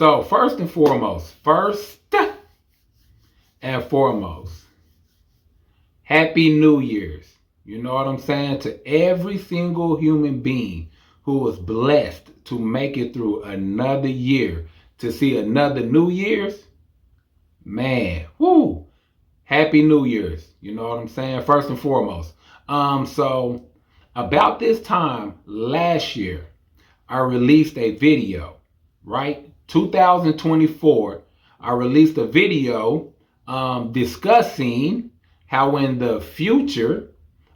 So first and foremost, Happy New Year's. You know what I'm saying? To every single human being who was blessed to make it through another year, to see another New Year's, man, whoo, Happy New Year's. You know what I'm saying? First and foremost. So about this time last year, I released a video, right? 2024, I released a video discussing how in the future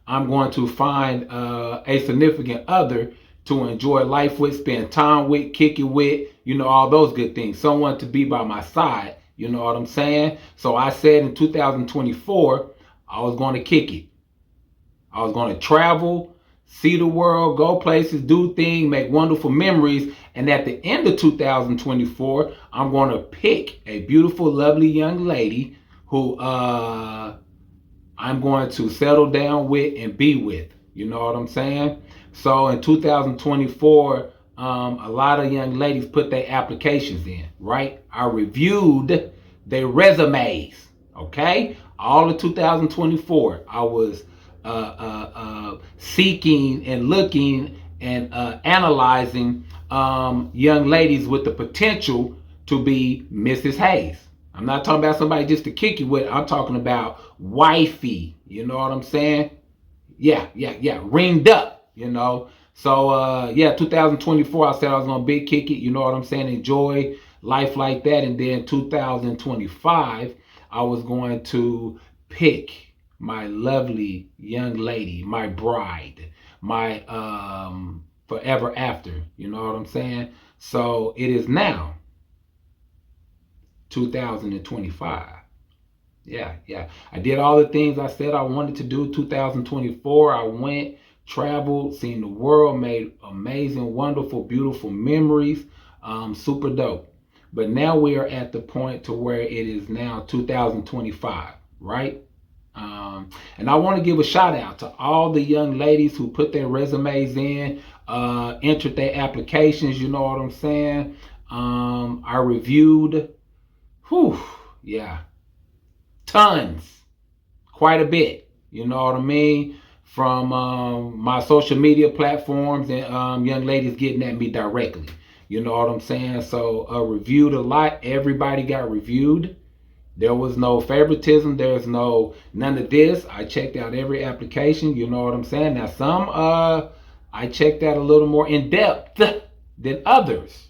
I'm going to find a significant other to enjoy life with, spend time with, kick it with, all those good things. Someone to be by my side, you know what I'm saying? So I said in 2024, I was going to kick it. I was going to travel, see the world, go places, do things, make wonderful memories. And at the end of 2024, I'm going to pick a beautiful, lovely young lady who I'm going to settle down with and be with. You know what I'm saying? So in 2024, a lot of young ladies put their applications in, right? I reviewed their resumes, okay? All of 2024, I was seeking and looking and analyzing young ladies with the potential to be Mrs. Hayes. I'm not talking about somebody just to kick you with. I'm talking about wifey. You know what I'm saying? Yeah. Ringed up, So, 2024, I said I was going to big kick it. You know what I'm saying? Enjoy life like that. And then 2025, I was going to pick my lovely young lady, my bride, my forever after. You know what I'm saying? So it is now 2025. Yeah. I did all the things I said I wanted to do. 2024, I went, traveled, seen the world, made amazing, wonderful, beautiful memories. Super dope. But now we are at the point to where it is now 2025, right? And I want to give a shout out to all the young ladies who put their resumes in, entered their applications. You know what I'm saying? I reviewed. Tons, quite a bit, you know what I mean, from my social media platforms and young ladies getting at me directly, you know what I'm saying. So reviewed a lot. Everybody got reviewed. There was no favoritism. There's none of this. I checked out every application, you know what I'm saying. Now some I checked out a little more in depth than others.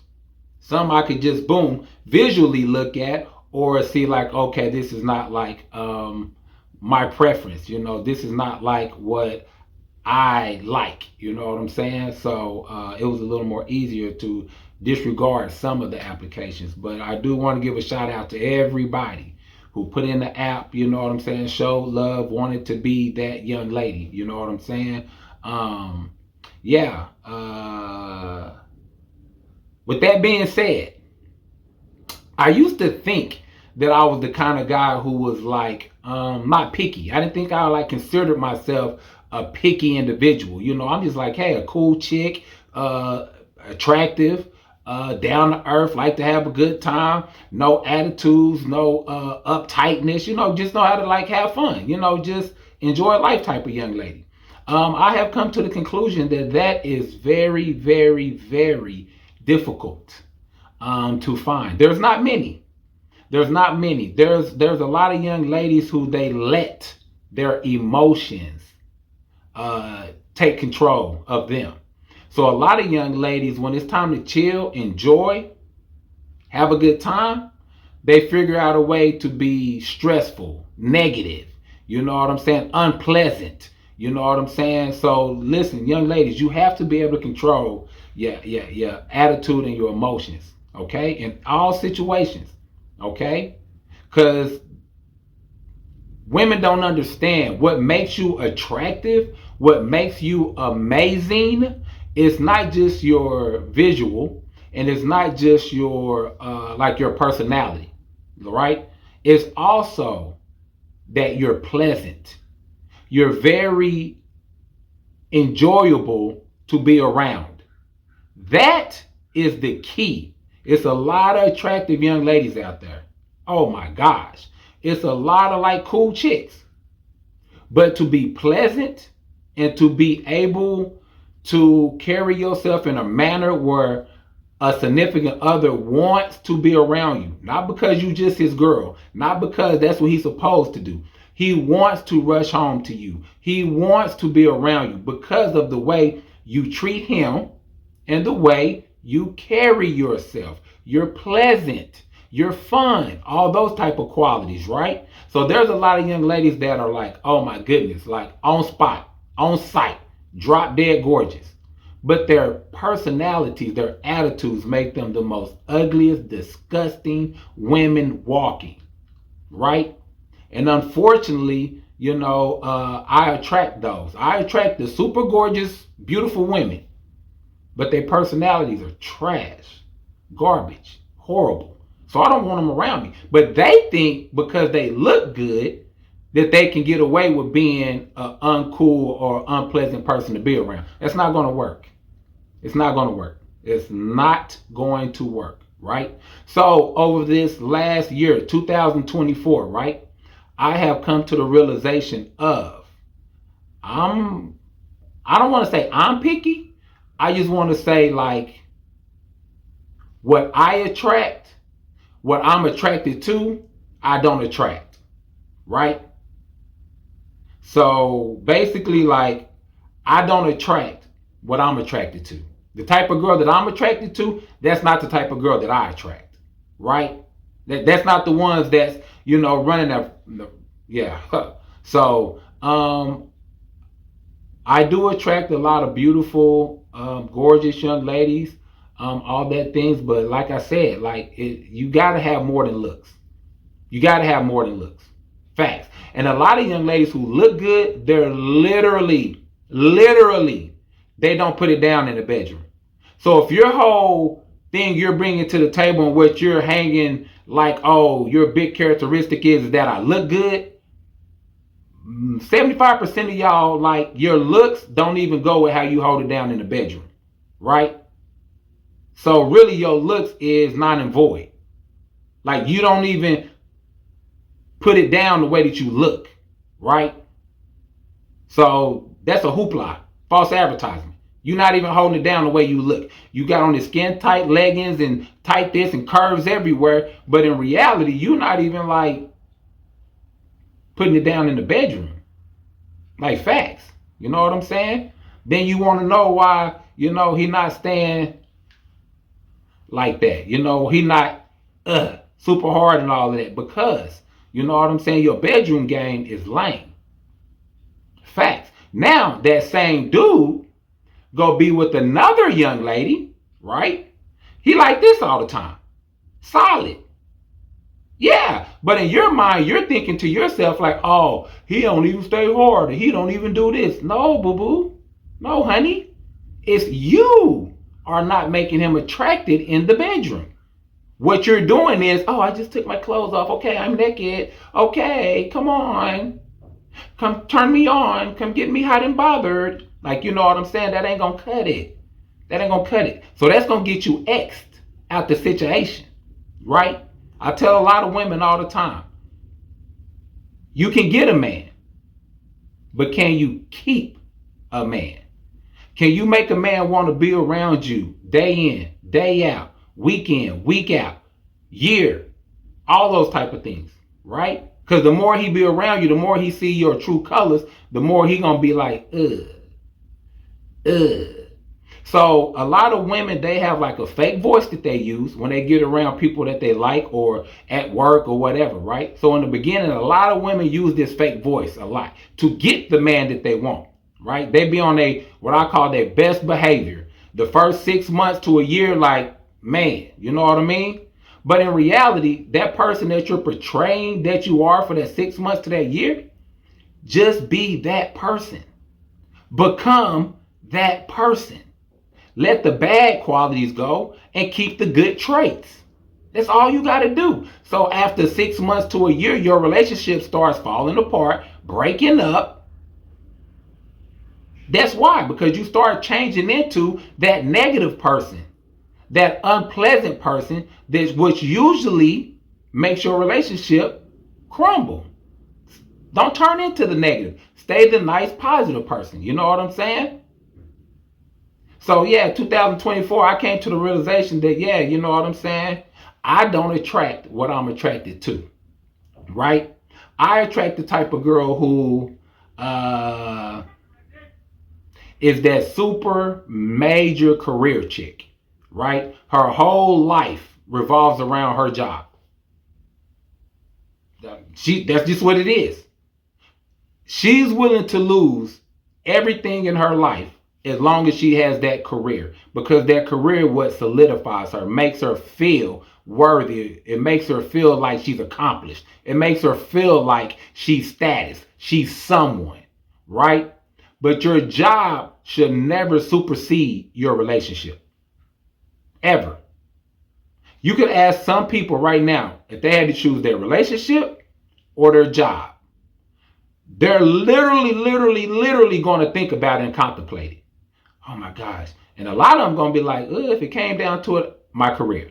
Some I could just boom visually look at or see like, okay, this is not like my preference. This is not like what I like. You know what I'm saying? So it was a little more easier to disregard some of the applications. But I do want to give a shout out to everybody who put in the app. You know what I'm saying? Showed love, wanted to be that young lady. You know what I'm saying? With that being said, I used to think that I was the kind of guy who was like not picky. I didn't think I like considered myself a picky individual. I'm just like, hey, a cool chick, attractive, down to earth, like to have a good time, no attitudes, no uptightness. Just know how to like have fun. Just enjoy life type of young lady. I have come to the conclusion that is very, very, very difficult to find. There's not many. There's a lot of young ladies who they let their emotions take control of them. So a lot of young ladies, when it's time to chill, enjoy, have a good time, they figure out a way to be stressful, negative, you know what I'm saying, unpleasant, you know what I'm saying. So listen, young ladies, you have to be able to control your attitude and your emotions, okay, in all situations, okay, because women don't understand what makes you attractive, what makes you amazing. It's not just your visual, and it's not just your like your personality, right? It's also that you're pleasant. You're very enjoyable to be around. That is the key. It's a lot of attractive young ladies out there. Oh my gosh. It's a lot of like cool chicks. But to be pleasant and to be able to carry yourself in a manner where a significant other wants to be around you, not because you just his girl, not because that's what he's supposed to do. He wants to rush home to you. He wants to be around you because of the way you treat him and the way you carry yourself. You're pleasant. You're fun. All those type of qualities, right? So there's a lot of young ladies that are like, oh my goodness, like on spot, on sight, drop dead gorgeous. But their personalities, their attitudes make them the most ugliest, disgusting women walking, right? And unfortunately, I attract those. I attract the super gorgeous, beautiful women, but their personalities are trash, garbage, horrible. So I don't want them around me. But they think because they look good that they can get away with being an uncool or unpleasant person to be around. That's not going to work. It's not going to work. It's not going to work, right? So over this last year, 2024, right, I have come to the realization of I don't want to say I'm picky. I just want to say like what I attract, what I'm attracted to, I don't attract, right? So basically like I don't attract what I'm attracted to. The type of girl that I'm attracted to, that's not the type of girl that I attract, right? That's not the ones that's, running yeah. So, I do attract a lot of beautiful, gorgeous young ladies, all that things. But like I said, you got to have more than looks. You got to have more than looks. Facts. And a lot of young ladies who look good, they're literally, they don't put it down in the bedroom. So if your whole thing you're bringing to the table and what you're hanging like, oh, your big characteristic is that I look good, 75% of y'all, like your looks don't even go with how you hold it down in the bedroom, right? So really your looks is non and void. Like you don't even put it down the way that you look, right? So that's a hoopla, false advertisement. You're not even holding it down the way you look. You got on the skin tight leggings and tight this and curves everywhere. But in reality, you're not even like putting it down in the bedroom. Like facts. You know what I'm saying? Then you want to know why, he not staying like that. He not super hard and all of that. Because, you know what I'm saying? Your bedroom game is lame. Facts. Now, that same dude go be with another young lady, right? He like this all the time. Solid. Yeah. But in your mind, you're thinking to yourself like, oh, he don't even stay hard. He don't even do this. No, boo-boo. No, honey. It's you are not making him attracted in the bedroom. What you're doing is, oh, I just took my clothes off. Okay, I'm naked. Okay, come on. Come turn me on. Come get me hot and bothered. Like, you know what I'm saying? That ain't gonna cut it. That ain't gonna cut it. So that's gonna get you X'd out the situation, right? I tell a lot of women all the time, you can get a man, but can you keep a man? Can you make a man want to be around you day in, day out, week in, week out, year, all those type of things, right? Because the more he be around you, the more he see your true colors, the more he gonna be like, ugh. So a lot of women, they have like a fake voice that they use when they get around people that they like or at work or whatever, right? So in the beginning, a lot of women use this fake voice a lot to get the man that they want, right? They be on what I call their best behavior. The first 6 months to a year, like, man, you know what I mean? But in reality, that person that you're portraying that you are for that 6 months to that year, just be that person. Become that person. Let the bad qualities go and keep the good traits. That's all you got to do. So after 6 months to a year, your relationship starts falling apart, breaking up. That's why, because you start changing into that negative person. That unpleasant person, that which usually makes your relationship crumble. Don't turn into the negative. Stay the nice, positive person. You know what I'm saying? So yeah, 2024, I came to the realization that, yeah, you know what I'm saying? I don't attract what I'm attracted to, right? I attract the type of girl who is that super major career chick, right? Her whole life revolves around her job. That's just what it is. She's willing to lose everything in her life as long as she has that career, because that career what solidifies her, makes her feel worthy. It makes her feel like she's accomplished. It makes her feel like she's status, she's someone, right? But your job should never supersede your relationship, ever. You could ask some people right now if they had to choose their relationship or their job. They're literally going to think about it and contemplate it. Oh my gosh. And a lot of them going to be like, if it came down to it, my career.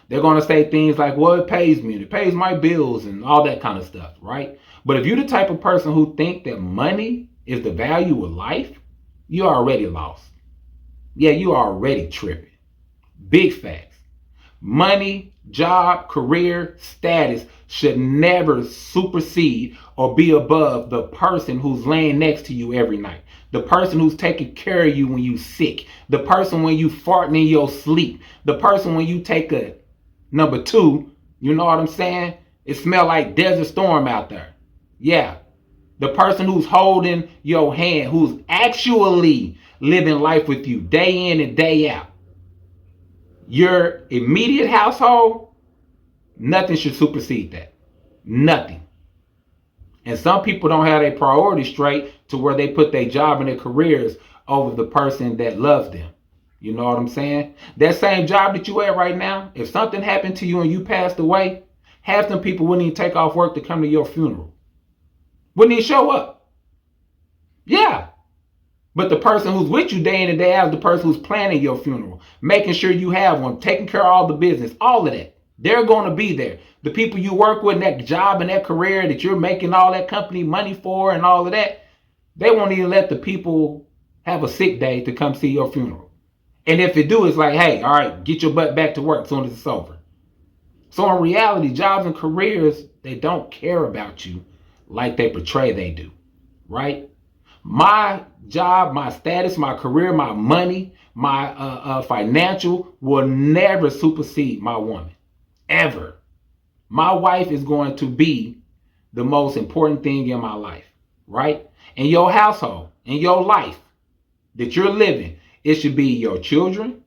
They're going to say things like, well, it pays me and it pays my bills and all that kind of stuff, right? But if you're the type of person who think that money is the value of life, you're already lost. Yeah, you are already tripping. Big facts. Money, job, career, status should never supersede or be above the person who's laying next to you every night. The person who's taking care of you when you sick. The person when you farting in your sleep. The person when you take a number two, you know what I'm saying? It smell like Desert Storm out there. Yeah. The person who's holding your hand, who's actually living life with you day in and day out. Your immediate household, nothing should supersede that. Nothing. And some people don't have their priorities straight to where they put their job and their careers over the person that loves them. You know what I'm saying? That same job that you at right now, if something happened to you and you passed away, half them people wouldn't even take off work to come to your funeral. Wouldn't even show up. Yeah. But the person who's with you day in and day out is the person who's planning your funeral, making sure you have one, taking care of all the business, all of that. They're going to be there. The people you work with, that job and that career that you're making all that company money for and all of that, they won't even let the people have a sick day to come see your funeral. And if it do, it's like, hey, all right, get your butt back to work as soon as it's over. So in reality, jobs and careers, they don't care about you like they portray they do, right? My job, my status, my career, my money, my financial will never supersede my woman, ever. My wife is going to be the most important thing in my life, right? In your household, in your life that you're living, it should be your children,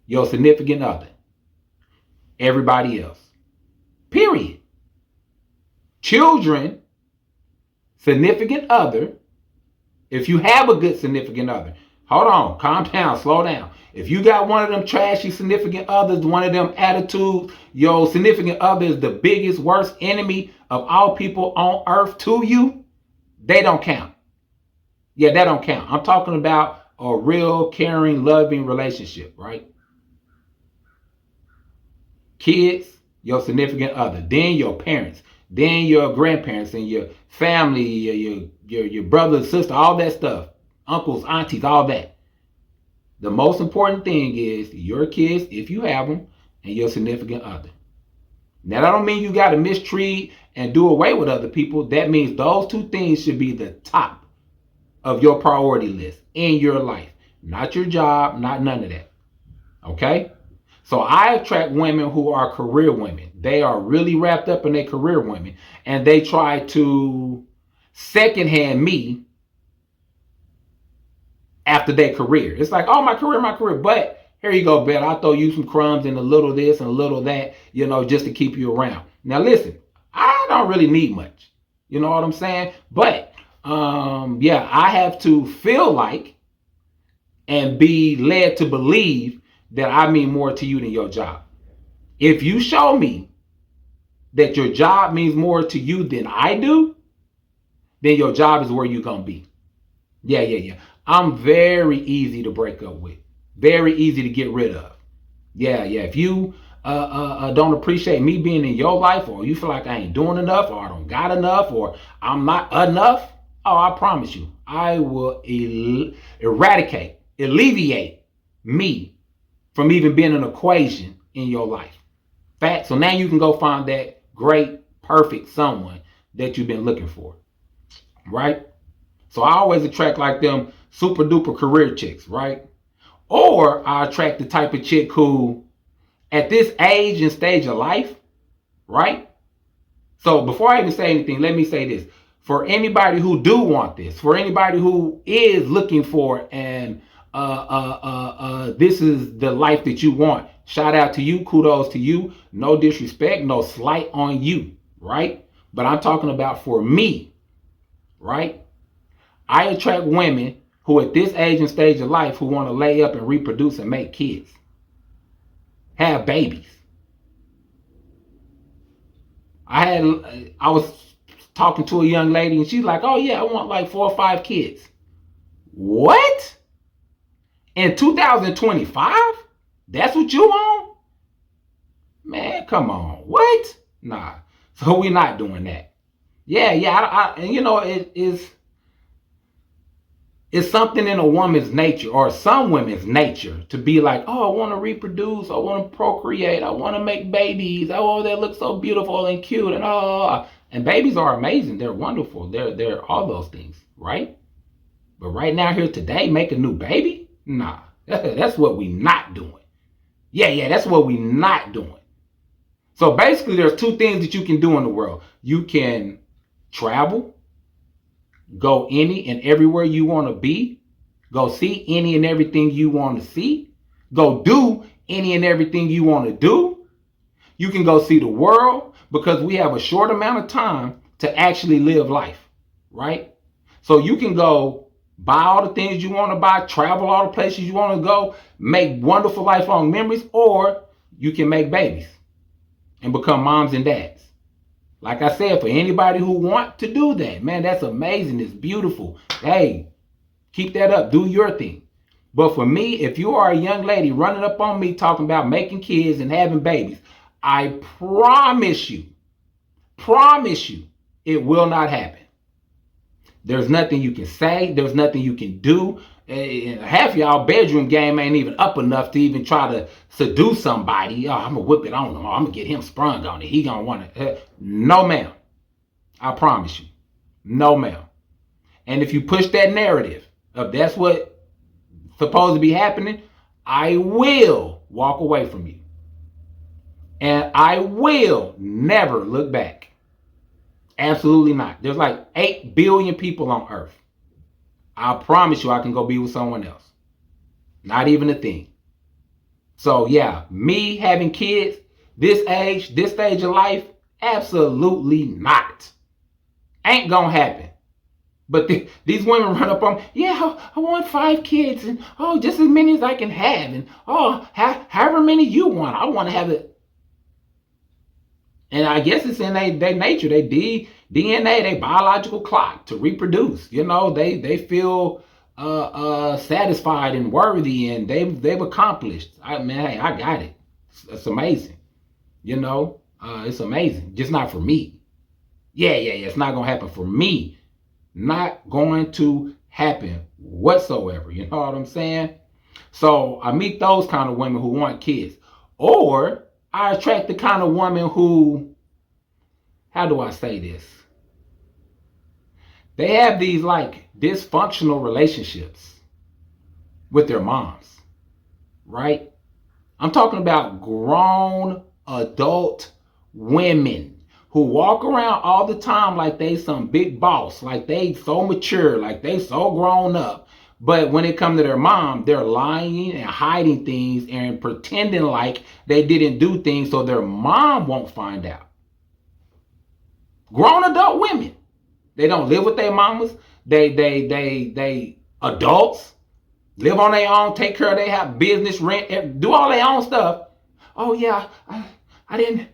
your significant other, everybody else. Period. Children, significant other, if you have a good significant other, hold on, calm down, slow down. If you got one of them trashy significant others, one of them attitudes, your significant other is the biggest, worst enemy of all people on earth to you, they don't count. Yeah, that don't count. I'm talking about a real, caring, loving relationship, right? Kids, your significant other, then your parents, then your grandparents and your family, your brother, sister, all that stuff, uncles, aunties, all that. The most important thing is your kids, if you have them, and your significant other. Now, that don't mean you got to mistreat and do away with other people. That means those two things should be the top of your priority list in your life. Not your job, not none of that. Okay? So I attract women who are career women. They are really wrapped up in their career women. And they try to secondhand me after their career. It's like, oh, my career. But here you go, Bet. I'll throw you some crumbs and a little this and a little that, just to keep you around. Now, listen, I don't really need much. You know what I'm saying? But, I have to feel like and be led to believe that I mean more to you than your job. If you show me that your job means more to you than I do, then your job is where you're going to be. Yeah. I'm very easy to break up with. Very easy to get rid of. Yeah. If you don't appreciate me being in your life, or you feel like I ain't doing enough, or I don't got enough, or I'm not enough, oh, I promise you, I will alleviate me from even being an equation in your life. Fact. So now you can go find that great, perfect someone that you've been looking for, right? So I always attract like them super duper career chicks, right? Or I attract the type of chick who, at this age and stage of life, right? So before I even say anything, let me say this. For anybody who do want this, for anybody who is looking for and this is the life that you want, shout out to you, kudos to you. No disrespect, no slight on you, right? But I'm talking about for me, right? I attract women who at this age and stage of life who want to lay up and reproduce and make kids, have babies. I was talking to a young lady and she's like, "Oh yeah, I want like 4 or 5 kids." What? In 2025? That's what you want? Man, come on. What? Nah. So we're not doing that. Yeah, and you know, it's something in a woman's nature, or some women's nature, to be like, oh, I want to reproduce, I want to procreate, I want to make babies. Oh, they look so beautiful and cute, and babies are amazing. They're wonderful. They're all those things, right? But right now, here today, make a new baby? Nah, that's what we not doing. Yeah, that's what we not doing. So basically, there's 2 things that you can do in the world. You can travel, go any and everywhere you want to be, go see any and everything you want to see, go do any and everything you want to do. You can go see the world, because we have a short amount of time to actually live life, right? So you can go buy all the things you want to buy, travel all the places you want to go, make wonderful lifelong memories, or you can make babies and become moms and dads. Like I said, for anybody who want to do that, man, that's amazing. It's beautiful. Hey, keep that up. Do your thing. But for me, if you are a young lady running up on me talking about making kids and having babies, I promise you, it will not happen. There's nothing you can say. There's nothing you can do. Half y'all bedroom game ain't even up enough to even try to seduce somebody. Oh, I'm going to whip it on him. Oh, I'm going to get him sprung on it. He going to want to. No, ma'am. I promise you. No, ma'am. And if you push that narrative of that's what supposed to be happening, I will walk away from you. And I will never look back. Absolutely not. There's like 8 billion people on earth. I promise you I can go be with someone else. Not even a thing. So yeah, me having kids, this age, this stage of life, absolutely not. Ain't gonna happen. But these women run up on, yeah, I want 5 kids, and oh, just as many as I can have, and oh, however many you want, I want to have it. And I guess it's in their nature, their DNA, their biological clock to reproduce. You know, they feel satisfied and worthy, and they've accomplished. Hey, I got it. It's amazing. You know, it's amazing. Just not for me. Yeah. It's not gonna happen for me. Not going to happen whatsoever. You know what I'm saying? So I meet those kind of women who want kids, or I attract the kind of woman who, how do I say this? They have these like dysfunctional relationships with their moms, right? I'm talking about grown adult women who walk around all the time like they some big boss, like they so mature, like they so grown up. But when it comes to their mom, they're lying and hiding things and pretending like they didn't do things so their mom won't find out. Grown adult women. They don't live with their mamas. They adults, live on their own, take care of their house, business, rent, do all their own stuff. Oh yeah, I didn't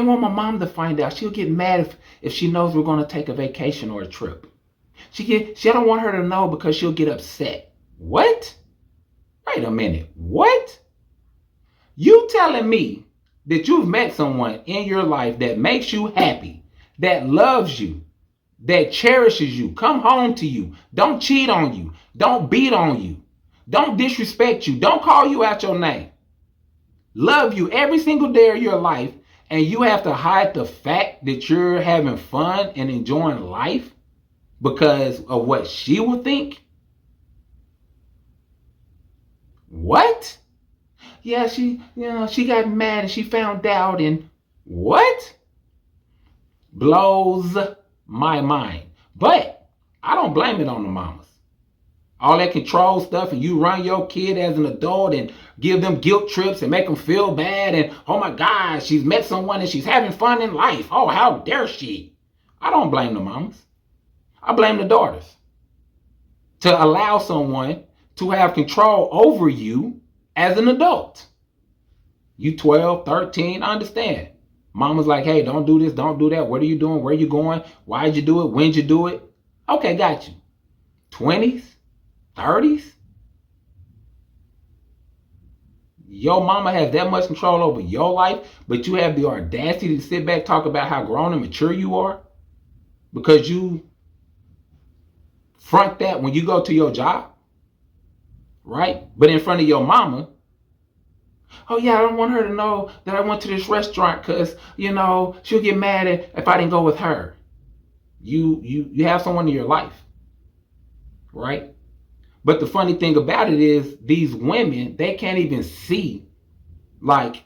want my mom to find out. She'll get mad if she knows we're going to take a vacation or a trip. I don't want her to know because she'll get upset. What? Wait a minute. What? You telling me that you've met someone in your life that makes you happy, that loves you, that cherishes you, come home to you, don't cheat on you, don't beat on you, don't disrespect you, don't call you out your name, love you every single day of your life, and you have to hide the fact that you're having fun and enjoying life because of what she will think? What? Yeah, she got mad and she found out and what? Blows my mind. But I don't blame it on the mamas. All that control stuff, and you run your kid as an adult and give them guilt trips and make them feel bad, and oh my God, she's met someone and she's having fun in life. Oh, how dare she? I don't blame the mamas. I blame the daughters. To allow someone to have control over you as an adult. You 12, 13, I understand. Mama's like, hey, don't do this, don't do that. What are you doing? Where are you going? Why did you do it? When did you do it? Okay, got you. 20s, 30s? Your mama has that much control over your life, but you have the audacity to sit back, talk about how grown and mature you are because you front that when you go to your job, right? But in front of your mama, oh yeah, I don't want her to know that I went to this restaurant because, she'll get mad if I didn't go with her. You have someone in your life, right? But the funny thing about it is these women, they can't even see like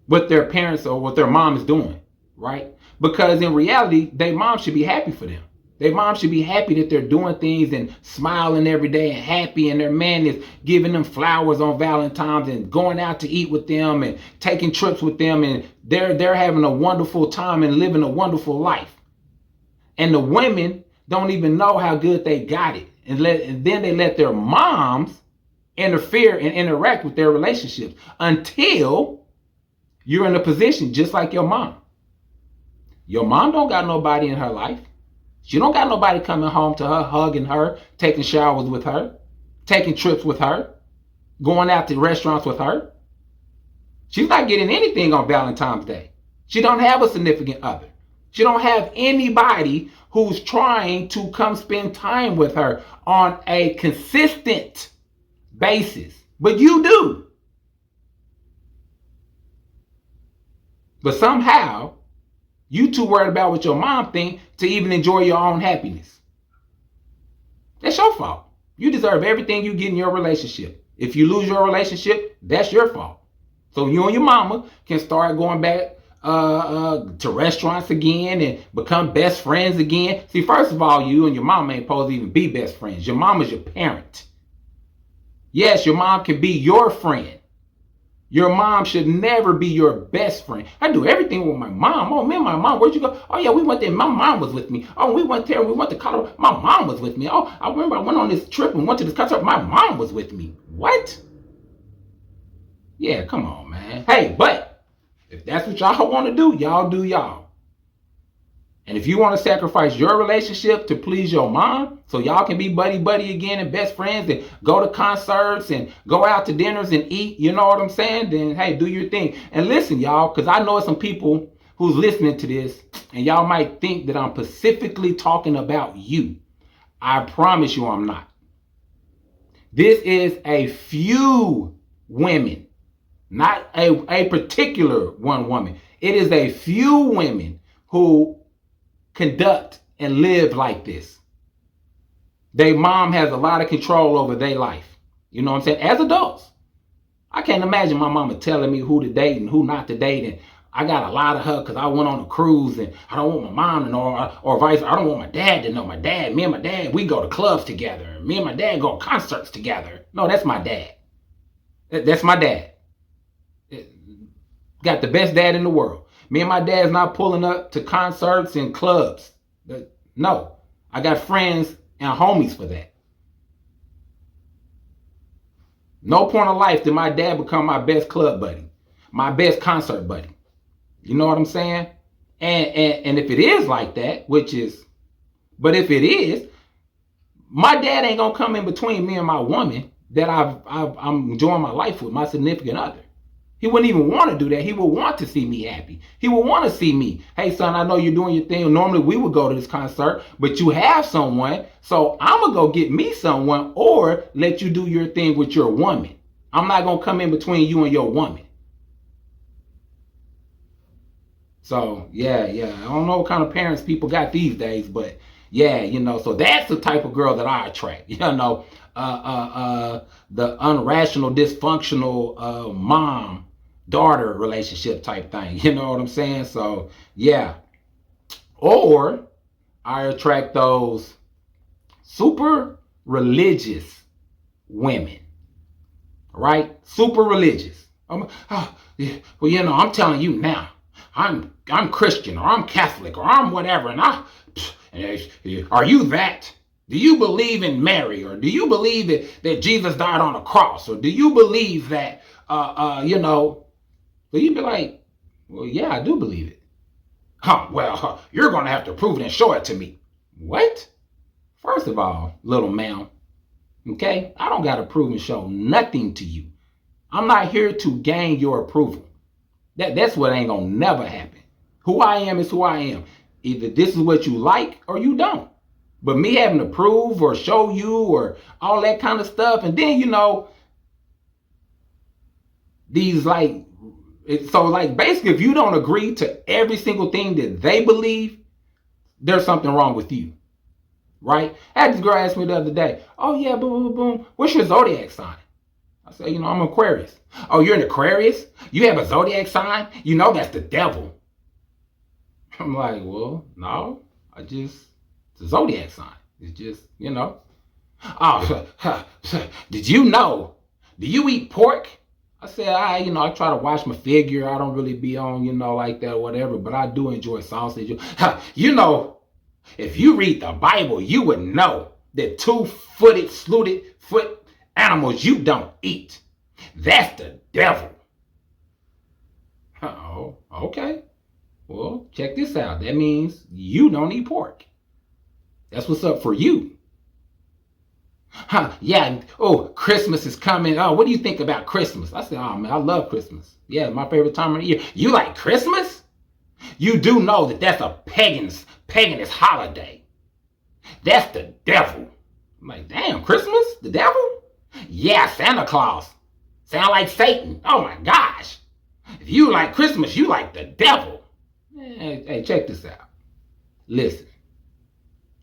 what their parents or what their mom is doing, right? Because in reality, their mom should be happy for them. Their mom should be happy that they're doing things and smiling every day and happy, and their man is giving them flowers on Valentine's and going out to eat with them and taking trips with them, and they're having a wonderful time and living a wonderful life. And the women don't even know how good they got it. And then they let their moms interfere and interact with their relationships until you're in a position just like your mom. Your mom don't got nobody in her life. She don't got nobody coming home to her, hugging her, taking showers with her, taking trips with her, going out to restaurants with her. She's not getting anything on Valentine's Day. She don't have a significant other. She don't have anybody who's trying to come spend time with her on a consistent basis. But you do. But somehow, you too worried about what your mom think to even enjoy your own happiness. That's your fault. You deserve everything you get in your relationship. If you lose your relationship, that's your fault. So you and your mama can start going back to restaurants again and become best friends again. See, first of all, you and your mom ain't supposed to even be best friends. Your mom is your parent. Yes, your mom can be your friend. Your mom should never be your best friend. I do everything with my mom. Oh, me and my mom, where'd you go? Oh, yeah, we went there. My mom was with me. Oh, we went there. We went to Colorado. My mom was with me. Oh, I remember I went on this trip and went to this concert. My mom was with me. What? Yeah, come on, man. Hey, but if that's what y'all want to do, y'all do y'all. And if you want to sacrifice your relationship to please your mom so y'all can be buddy again and best friends and go to concerts and go out to dinners and eat, you know what I'm saying? Then, hey, do your thing. And listen, y'all, because I know some people who's listening to this and y'all might think that I'm specifically talking about you. I promise you I'm not. This is a few women, not a particular one woman. It is a few women who conduct and live like this. Their mom has a lot of control over their life. You know what I'm saying? As adults. I can't imagine my mama telling me who to date and who not to date. And I got a lot of her because I went on a cruise and I don't want my mom to know, or vice versa. I don't want my dad to know. Me and my dad, we go to clubs together. Me and my dad go to concerts together. No, that's my dad. That's my dad. Got the best dad in the world. Me and my dad's not pulling up to concerts and clubs. No, I got friends and homies for that. No point of life did my dad become my best club buddy, my best concert buddy. You know what I'm saying? And if it is like that, but if it is, my dad ain't gonna come in between me and my woman that I'm enjoying my life with, my significant other. He wouldn't even want to do that. He would want to see me happy. He would want to see me. Hey, son, I know you're doing your thing. Normally we would go to this concert, but you have someone. So I'm going to go get me someone or let you do your thing with your woman. I'm not going to come in between you and your woman. So, yeah. I don't know what kind of parents people got these days, but yeah, so that's the type of girl that I attract. The unrational, dysfunctional mom-daughter relationship type thing. You know what I'm saying? So, yeah. Or I attract those super religious women, right? Super religious. Well, I'm telling you now, I'm Christian or I'm Catholic or I'm whatever, and are you that? Do you believe in Mary, or do you believe that Jesus died on a cross, or do you believe that So you'd be like, well, yeah, I do believe it. You're gonna have to prove it and show it to me. What? First of all, little ma'am, okay, I don't gotta prove and show nothing to you. I'm not here to gain your approval. That's what ain't gonna never happen. Who I am is who I am. Either this is what you like or you don't. But me having to prove or show you or all that kind of stuff, and then these basically if you don't agree to every single thing that they believe, there's something wrong with you. Right? I had this girl ask me the other day, oh yeah, boom, boom, boom, what's your zodiac sign? I said, I'm Aquarius. Oh, you're an Aquarius? You have a zodiac sign? That's the devil. I'm like, well, no, it's a zodiac sign. It's just, Oh, did you know? Do you eat pork? I said, I try to watch my figure. I don't really be on, like that or whatever, but I do enjoy sausage. If you read the Bible, you would know that two-footed, fluted foot animals you don't eat. That's the devil. Oh, okay. Well, check this out. That means you don't eat pork. That's what's up for you. Yeah. Oh, Christmas is coming. Oh, what do you think about Christmas? I said, oh man, I love Christmas. Yeah, my favorite time of the year. You like Christmas? You do know that that's a paganist holiday. That's the devil. I'm like, damn, Christmas? The devil? Yeah, Santa Claus. Sound like Satan. Oh my gosh. If you like Christmas, you like the devil. Hey, check this out. Listen.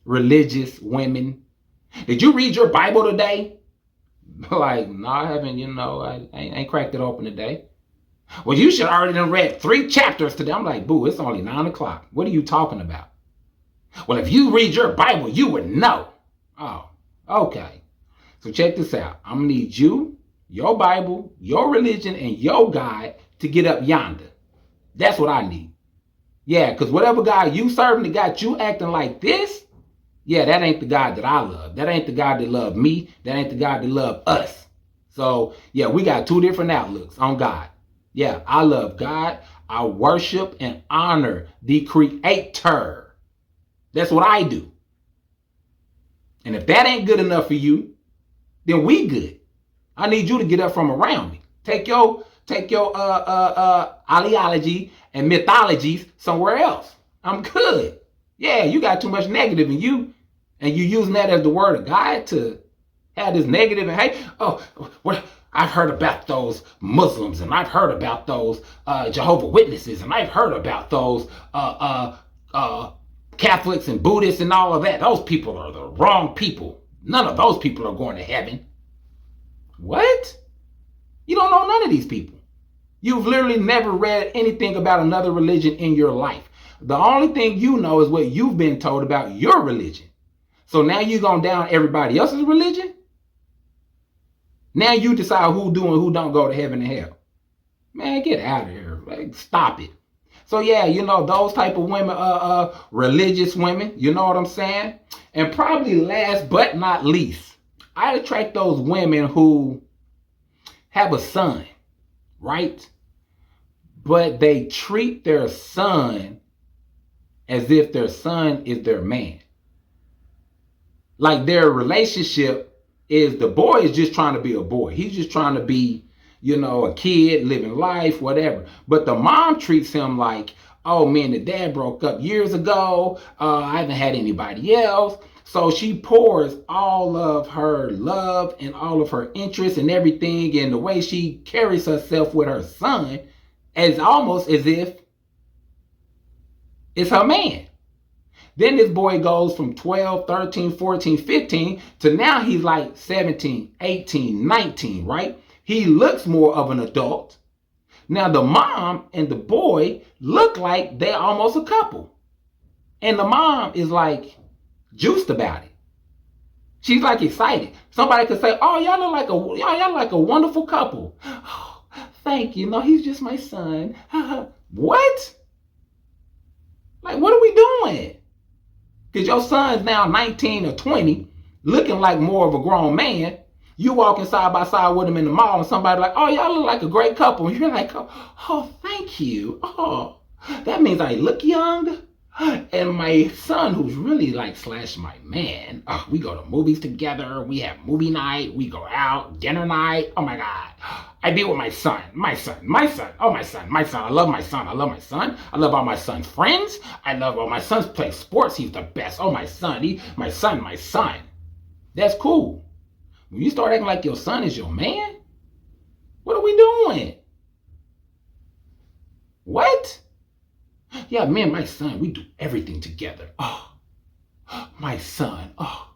Religious women. Did you read your Bible today? Like, no, I haven't, I ain't cracked it open today. Well, you should already have read 3 chapters today. I'm like, boo, it's only 9 o'clock. What are you talking about? Well, if you read your Bible, you would know. Oh, okay. So check this out. I'm going to need you, your Bible, your religion, and your God to get up yonder. That's what I need. Yeah, because whatever God you serving that got you acting like this, yeah, that ain't the God that I love. That ain't the God that loved me. That ain't the God that loved us. So, yeah, we got 2 different outlooks on God. Yeah, I love God. I worship and honor the Creator. That's what I do. And if that ain't good enough for you, then we good. I need you to get up from around me. Take your ideology and mythologies somewhere else. I'm good. Yeah, you got too much negative in you, and you using that as the word of God to have this negative and hey, I've heard about those Muslims, and I've heard about those Jehovah's Witnesses, and I've heard about those Catholics and Buddhists and all of that. Those people are the wrong people. None of those people are going to heaven. What? You don't know none of these people. You've literally never read anything about another religion in your life. The only thing you know is what you've been told about your religion. So now you're going down everybody else's religion? Now you decide who do and who don't go to heaven and hell. Man, get out of here. Like, stop it. So yeah, those type of women, religious women, you know what I'm saying? And probably last but not least, I attract those women who have a son, right? But they treat their son as if their son is their man. Like their relationship is the boy is just trying to be a boy. He's just trying to be, a kid, living life, whatever. But the mom treats him like, oh, me and the dad broke up years ago. I haven't had anybody else. So she pours all of her love and all of her interest and everything, and the way she carries herself with her son, as almost as if it's her man. Then this boy goes from 12, 13, 14, 15 to now he's like 17, 18, 19, right? He looks more of an adult. Now the mom and the boy look like they're almost a couple. And the mom is like juiced about it. She's like excited. Somebody could say, "Oh, y'all look like a wonderful couple." Oh, thank you. No, he's just my son. What? Like, what are we doing? Because your son's now 19 or 20, looking like more of a grown man. You walking side by side with him in the mall, and somebody like, "Oh, y'all look like a great couple." And you're like, "Oh, thank you. Oh, that means I look young." And my son, who's really like / my man, we go to movies together. We have movie night. We go out, dinner night. Oh my God. I be with my son. Oh, my son. I love my son. I love all my son's friends. I love all my sons play sports. He's the best. Oh, my son. My son. That's cool. When you start acting like your son is your man, what are we doing? What? Yeah, me and my son, we do everything together. Oh, my son. Oh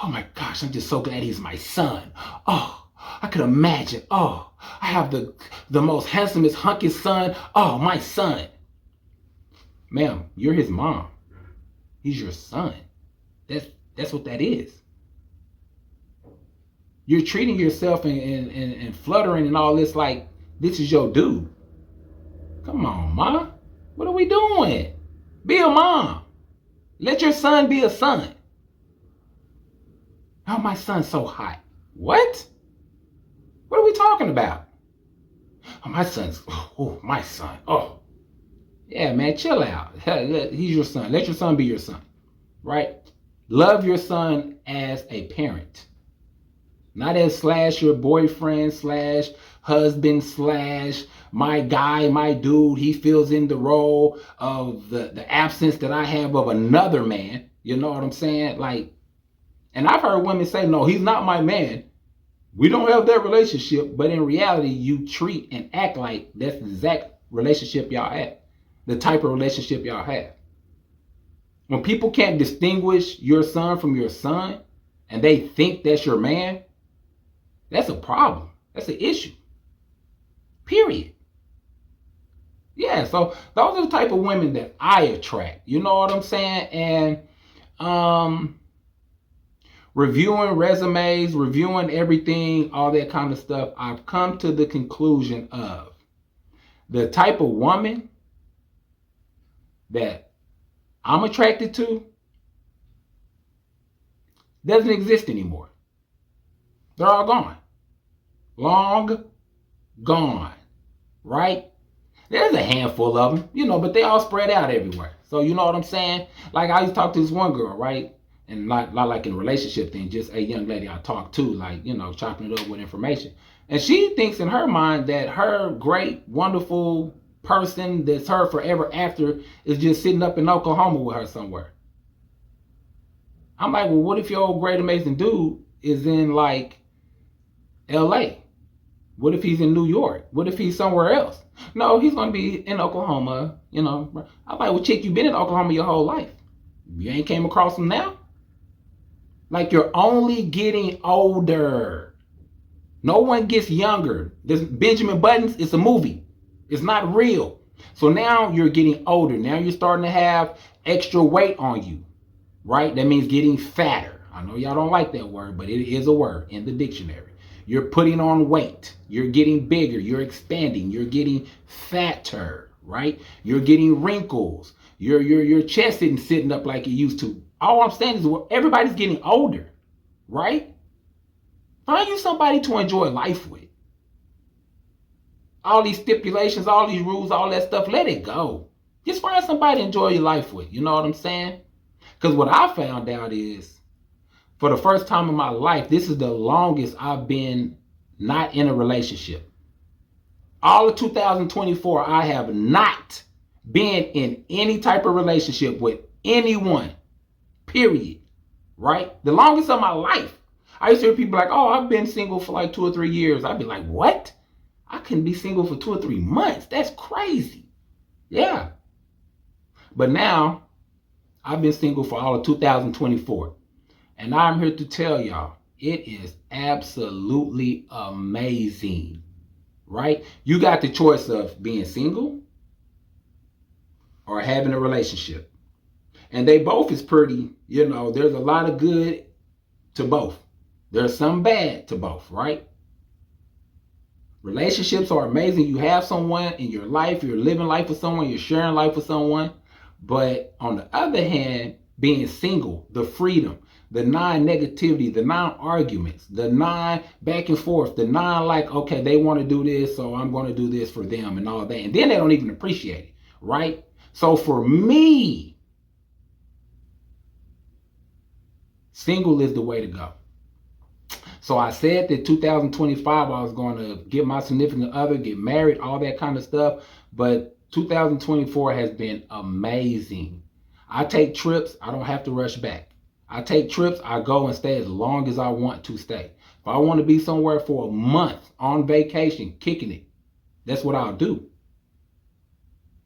my gosh, I'm just so glad he's my son. Oh, I could imagine. Oh, I have the most handsomest, hunkiest son. Oh, my son. Ma'am, you're his mom. He's your son. That's what that is. You're treating yourself and fluttering and all this like this is your dude. Come on, ma. What are we doing? Be a mom. Let your son be a son. Oh, my son's so hot. What? What are we talking about? Oh, my son. Oh, yeah, man, chill out. He's your son. Let your son be your son, right? Love your son as a parent. Not as / your boyfriend / husband / my guy, my dude. He fills in the role of the absence that I have of another man. You know what I'm saying? Like, and I've heard women say, "No, he's not my man. We don't have that relationship." But in reality, you treat and act like that's the exact relationship y'all have. The type of relationship y'all have. When people can't distinguish your son from your son and they think that's your man, that's a problem. That's an issue. Period. Yeah, so those are the type of women that I attract. You know what I'm saying? And reviewing resumes, reviewing everything, all that kind of stuff, I've come to the conclusion of the type of woman that I'm attracted to doesn't exist anymore. They're all gone. Long gone. Right? There's a handful of them, but they all spread out everywhere. So you know what I'm saying? Like I used to talk to this one girl, right? And not like in a relationship thing, just a young lady I talked to, like, chopping it up with information. And she thinks in her mind that her great, wonderful person that's her forever after is just sitting up in Oklahoma with her somewhere. I'm like, well, what if your old great amazing dude is in like LA? What if he's in New York? What if he's somewhere else? No, he's going to be in Oklahoma, I'm like, well, chick, you've been in Oklahoma your whole life. You ain't came across him now? Like, you're only getting older. No one gets younger. This Benjamin Buttons, it's a movie. It's not real. So now you're getting older. Now you're starting to have extra weight on you, right? That means getting fatter. I know y'all don't like that word, but it is a word in the dictionary. You're putting on weight. You're getting bigger. You're expanding. You're getting fatter, right? You're getting wrinkles. Your chest isn't sitting up like it used to. All I'm saying is everybody's getting older, right? Find you somebody to enjoy life with. All these stipulations, all these rules, all that stuff, let it go. Just find somebody to enjoy your life with. You know what I'm saying? Because what I found out is, for the first time in my life, this is the longest I've been not in a relationship. All of 2024, I have not been in any type of relationship with anyone, period. Right? The longest of my life. I used to hear people like, oh, I've been single for like 2 or 3 years. I'd be like, what? I couldn't be single for 2 or 3 months. That's crazy. Yeah. But now, I've been single for all of 2024. And I'm here to tell y'all, it is absolutely amazing. Right? You got the choice of being single or having a relationship. And they both is pretty, there's a lot of good to both. There's some bad to both, right? Relationships are amazing. You have someone in your life, you're living life with someone, you're sharing life with someone. But on the other hand, being single, the freedom, the non-negativity, the non-arguments, the non-back and forth, the non-like, okay, they want to do this, so I'm going to do this for them and all that. And then they don't even appreciate it, right? So for me, single is the way to go. So I said that 2025 I was going to get my significant other, get married, all that kind of stuff. But 2024 has been amazing. I take trips, I don't have to rush back. I take trips, I go and stay as long as I want to stay. If I want to be somewhere for a month on vacation, kicking it, that's what I'll do.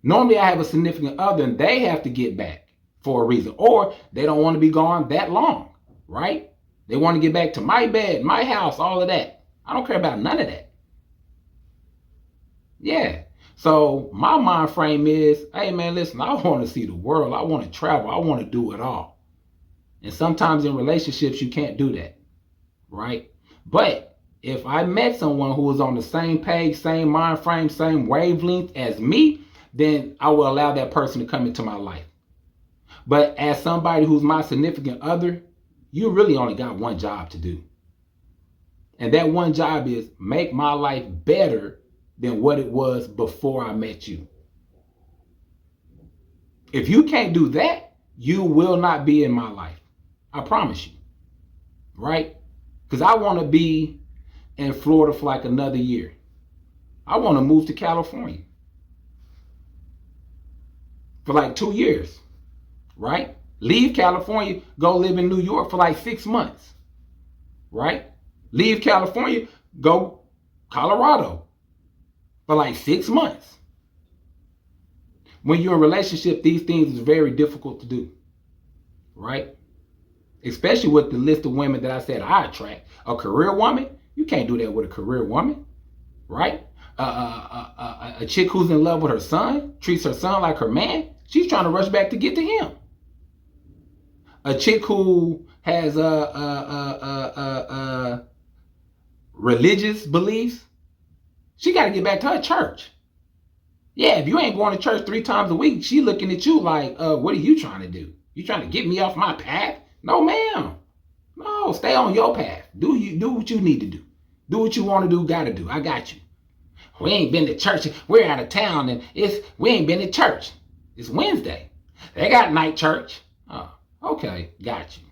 Normally I have a significant other and they have to get back for a reason, or they don't want to be gone that long, right? They want to get back to my bed, my house, all of that. I don't care about none of that. Yeah. So my mind frame is, hey man, listen, I want to see the world. I want to travel. I want to do it all. And sometimes in relationships, you can't do that, right? But if I met someone who was on the same page, same mind frame, same wavelength as me, then I will allow that person to come into my life. But as somebody who's my significant other, you really only got one job to do. And that one job is make my life better than what it was before I met you. If you can't do that, you will not be in my life. I promise you. Right? Because I want to be in Florida for like another year. I want to move to California for like 2 years. Right? Leave California, go live in New York for like 6 months, right? Leave California, go Colorado for like 6 months. When you're in a relationship, these things is very difficult to do, right? Especially with the list of women that I said I attract. A career woman, you can't do that with a career woman, right? A chick who's in love with her son, treats her son like her man, she's trying to rush back to get to him. A chick who has religious beliefs, she got to get back to her church. Yeah, if you ain't going to church 3 times a week, she looking at you like, what are you trying to do? You trying to get me off my path? No, ma'am. No, stay on your path. Do what you need to do. Do what you want to do, got to do. I got you. We ain't been to church. We're out of town and we ain't been to church. It's Wednesday. They got night church. Oh. Okay, got you.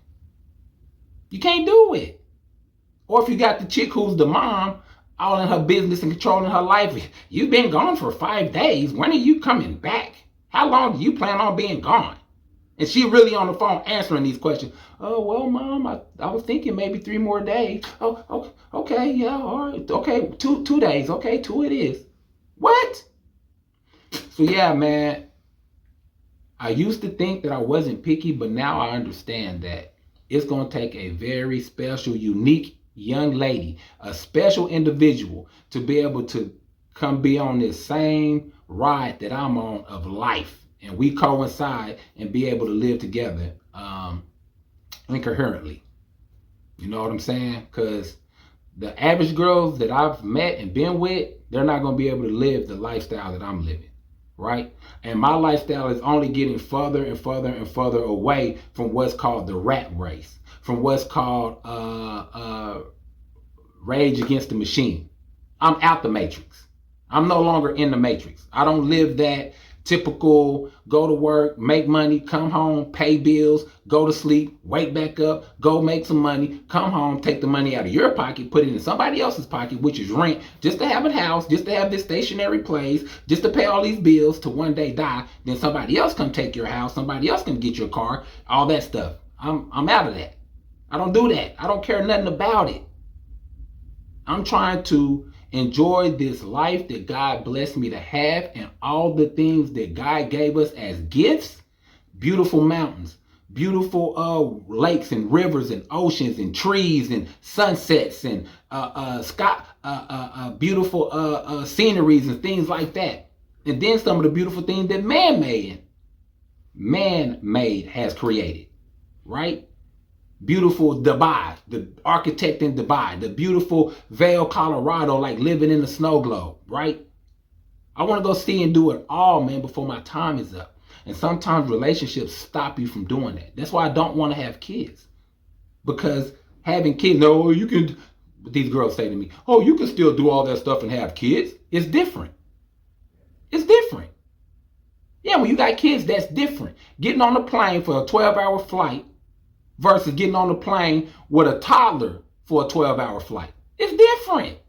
You can't do it. Or if you got the chick who's the mom, all in her business and controlling her life, you've been gone for 5 days. When are you coming back? How long do you plan on being gone? And she really on the phone answering these questions. Oh, well, Mom, I was thinking maybe 3 more days. Oh, okay, yeah, all right. Okay, two days. Okay, 2 it is. What? So yeah, man. I used to think that I wasn't picky, but now I understand that it's going to take a very special, unique young lady, a special individual to be able to come be on this same ride that I'm on of life. And we coincide and be able to live together incoherently. You know what I'm saying? Because the average girls that I've met and been with, they're not going to be able to live the lifestyle that I'm living. Right? And my lifestyle is only getting further and further and further away from what's called the rat race, from what's called Rage Against the Machine. I'm out the matrix. I'm no longer in the matrix. I don't live that Typical, go to work, make money, come home, pay bills, go to sleep, wake back up, go make some money, come home, take the money out of your pocket, put it in somebody else's pocket, which is rent, just to have a house, just to have this stationary place, just to pay all these bills to one day die. Then somebody else come take your house, somebody else can get your car, all that stuff. I'm out of that. I don't do that. I don't care nothing about it. I'm trying to enjoy this life that God blessed me to have and all the things that God gave us as gifts. Beautiful mountains, beautiful lakes and rivers and oceans and trees and sunsets and beautiful sceneries and things like that. And then some of the beautiful things that man-made has created, right? Beautiful Dubai, the architect in Dubai, the beautiful Vail, Colorado, like living in the snow globe, right? I want to go see and do it all, man, before my time is up. And sometimes relationships stop you from doing that. That's why I don't want to have kids. Because having kids, no, you can, these girls say to me, oh, you can still do all that stuff and have kids. It's different. It's different. Yeah, when you got kids, that's different. Getting on a plane for a 12-hour flight versus getting on a plane with a toddler for a 12-hour flight. It's different.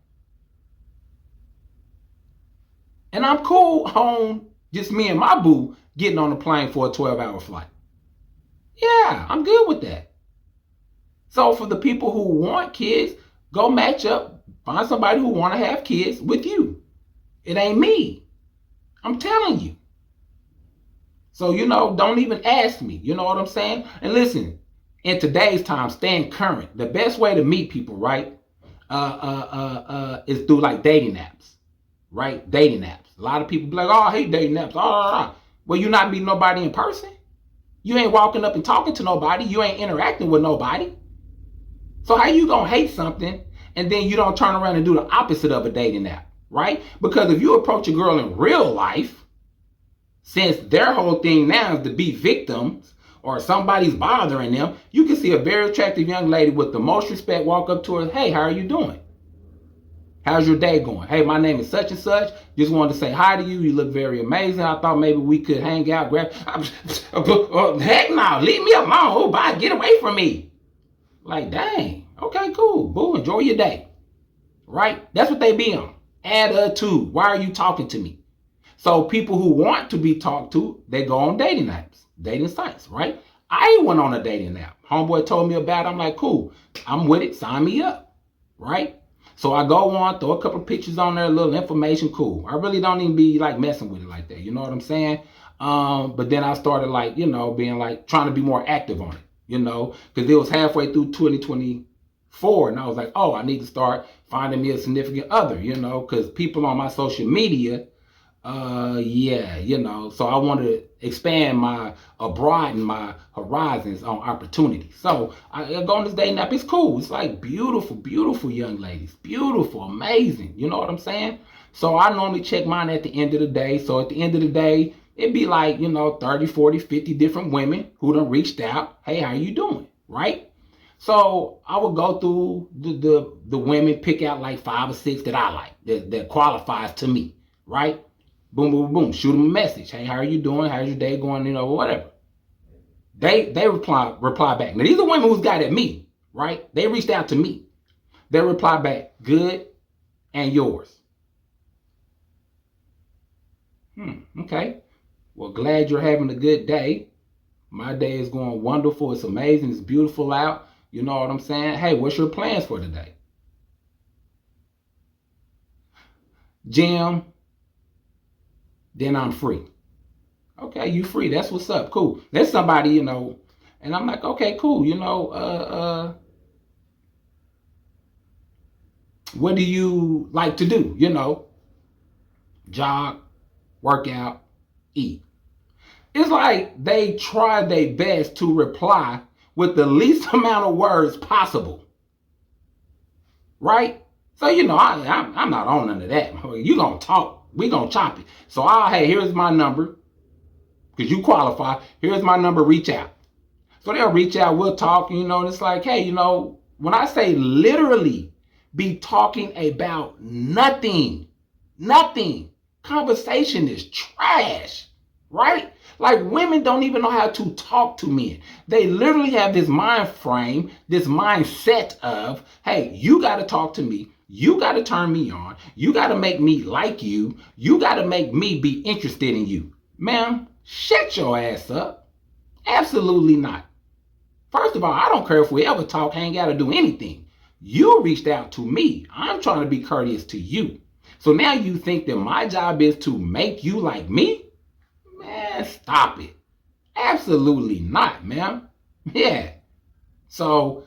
And I'm cool home, just me and my boo, getting on a plane for a 12-hour flight. Yeah, I'm good with that. So for the people who want kids, go match up, find somebody who want to have kids with you. It ain't me. I'm telling you. So, don't even ask me. You know what I'm saying? And listen, in today's time, staying current, the best way to meet people, right, is through like dating apps, right? Dating apps. A lot of people be like, oh, I hate dating apps. Well, you're not meeting nobody in person. You ain't walking up and talking to nobody. You ain't interacting with nobody. So how you gonna hate something and then you don't turn around and do the opposite of a dating app, right? Because if you approach a girl in real life, since their whole thing now is to be victims, or somebody's bothering them, you can see a very attractive young lady with the most respect walk up to her, hey, how are you doing? How's your day going? Hey, my name is such and such. Just wanted to say hi to you. You look very amazing. I thought maybe we could hang out, heck no, leave me alone. Oh, bye, get away from me. Like, dang, okay, cool. Boo, enjoy your day. Right? That's what they be on. Attitude. Why are you talking to me? So people who want to be talked to, they go on dating apps. Dating sites, right? I went on a dating app. Homeboy told me about it. I'm like, cool. I'm with it. Sign me up, right? So I go on, throw a couple of pictures on there, a little information, cool. I really don't even be like messing with it like that. You know what I'm saying? But then I started like, being like trying to be more active on it, because it was halfway through 2024. And I was like, oh, I need to start finding me a significant other, because people on my social media, so I wanted to expand broaden my horizons on opportunities. So I go on this dating app. It's cool. It's like beautiful, beautiful young ladies. Beautiful, amazing. You know what I'm saying? So I normally check mine at the end of the day. So at the end of the day, it'd be like, 30, 40, 50 different women who done reached out. Hey, how you doing? Right? So I would go through the women, pick out like 5 or 6 that I like, that qualifies to me. Right? Boom, boom, boom. Shoot them a message. Hey, how are you doing? How's your day going? Whatever. They reply back. Now, these are women who's got at me, right? They reached out to me. They reply back, good, and yours. Okay. Well, glad you're having a good day. My day is going wonderful. It's amazing. It's beautiful out. You know what I'm saying? Hey, what's your plans for today? Gym. Then I'm free. Okay, you free. That's what's up. Cool. That's somebody, and I'm like, okay, cool. What do you like to do? Jog, work out, eat. It's like they try their best to reply with the least amount of words possible. Right? So, I'm not on none of that. You gonna talk. We gonna chop it. So, hey, here's my number. Because you qualify. Here's my number. Reach out. So they'll reach out. We'll talk. And it's like, hey, when I say literally be talking about nothing. Conversation is trash. right? Like women don't even know how to talk to men. They literally have this mind frame, this mindset of, hey, you got to talk to me. You got to turn me on. You got to make me like you. You got to make me be interested in you. Ma'am, shut your ass up. Absolutely not. First of all, I don't care if we ever talk, ain't got to do anything. You reached out to me. I'm trying to be courteous to you. So now you think that my job is to make you like me? Man, stop it. Absolutely not, man. Yeah. So,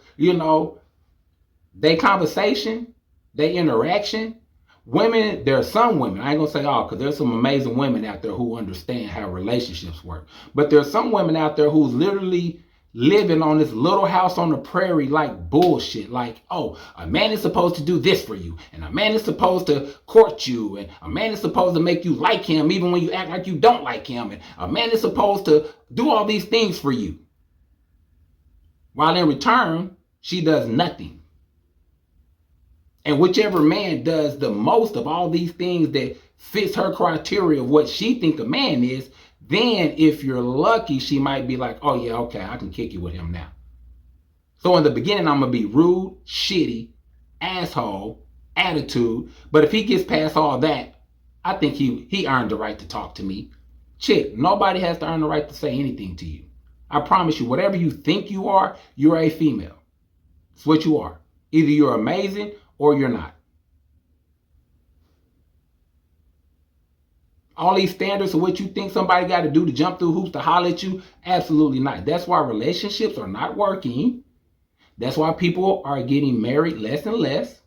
they conversation, they interaction. Women, there are some women, I ain't gonna say all, because there's some amazing women out there who understand how relationships work. But there are some women out there who's literally living on this little house on the prairie like bullshit. Like, oh, a man is supposed to do this for you, and a man is supposed to court you, and a man is supposed to make you like him even when you act like you don't like him, and a man is supposed to do all these things for you. While in return, she does nothing. And whichever man does the most of all these things that fits her criteria of what she think a man is, then if you're lucky, she might be like, oh yeah, okay, I can kick you with him now. So in the beginning, I'm going to be rude, shitty, asshole, attitude. But if he gets past all that, I think he earned the right to talk to me. Chick, nobody has to earn the right to say anything to you. I promise you, whatever you think you are, you're a female. It's what you are. Either you're amazing or you're not. All these standards of what you think somebody got to do to jump through hoops to holler at you, absolutely not. That's why relationships are not working. That's why people are getting married less and less.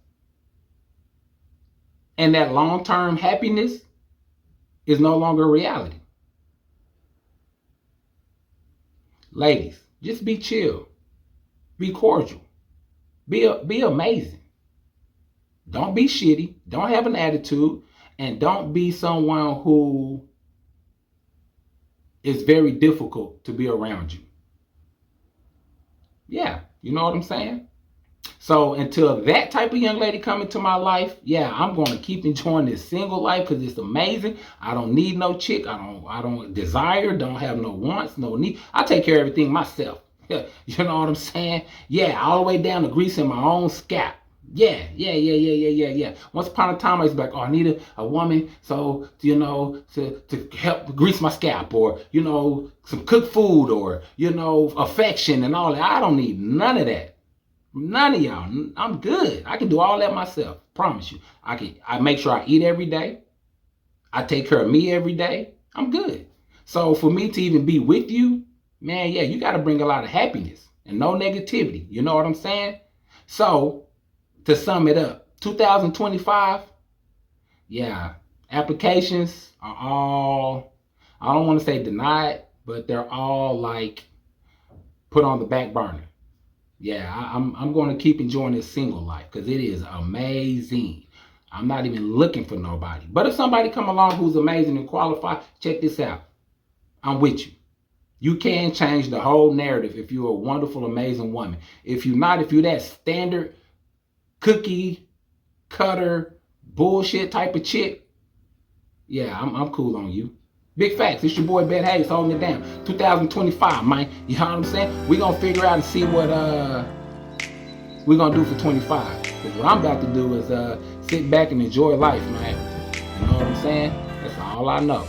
And that long-term happiness is no longer a reality. Ladies, just be chill. Be cordial. Be amazing. Don't be shitty. Don't have an attitude. And don't be someone who is very difficult to be around you. Yeah, you know what I'm saying? So until that type of young lady come into my life, yeah, I'm going to keep enjoying this single life because it's amazing. I don't need no chick. I don't desire, don't have no wants, no need. I take care of everything myself. You know what I'm saying? Yeah, all the way down to greasing my own scalp. Yeah. Once upon a time, I was like, oh, I need a woman, so, to help grease my scalp, or, some cooked food, or, affection and all that. I don't need none of that. None of y'all. I'm good. I can do all that myself. Promise you. I make sure I eat every day. I take care of me every day. I'm good. So for me to even be with you, man, yeah, you got to bring a lot of happiness and no negativity. You know what I'm saying? So to sum it up, 2025, yeah, applications are all, I don't want to say denied, but they're all like put on the back burner. Yeah, I'm going to keep enjoying this single life because it is amazing. I'm not even looking for nobody. But if somebody come along who's amazing and qualified, check this out. I'm with you. You can change the whole narrative if you're a wonderful, amazing woman. If you're not, if you're that standard cookie cutter bullshit type of chick, yeah, I'm cool on you. Big facts. It's your boy Ben Hayes holding it down. 2025, man. You know what I'm saying? We're going to figure out and see what we're going to do for 25. Because what I'm about to do is sit back and enjoy life, man. You know what I'm saying? That's all I know.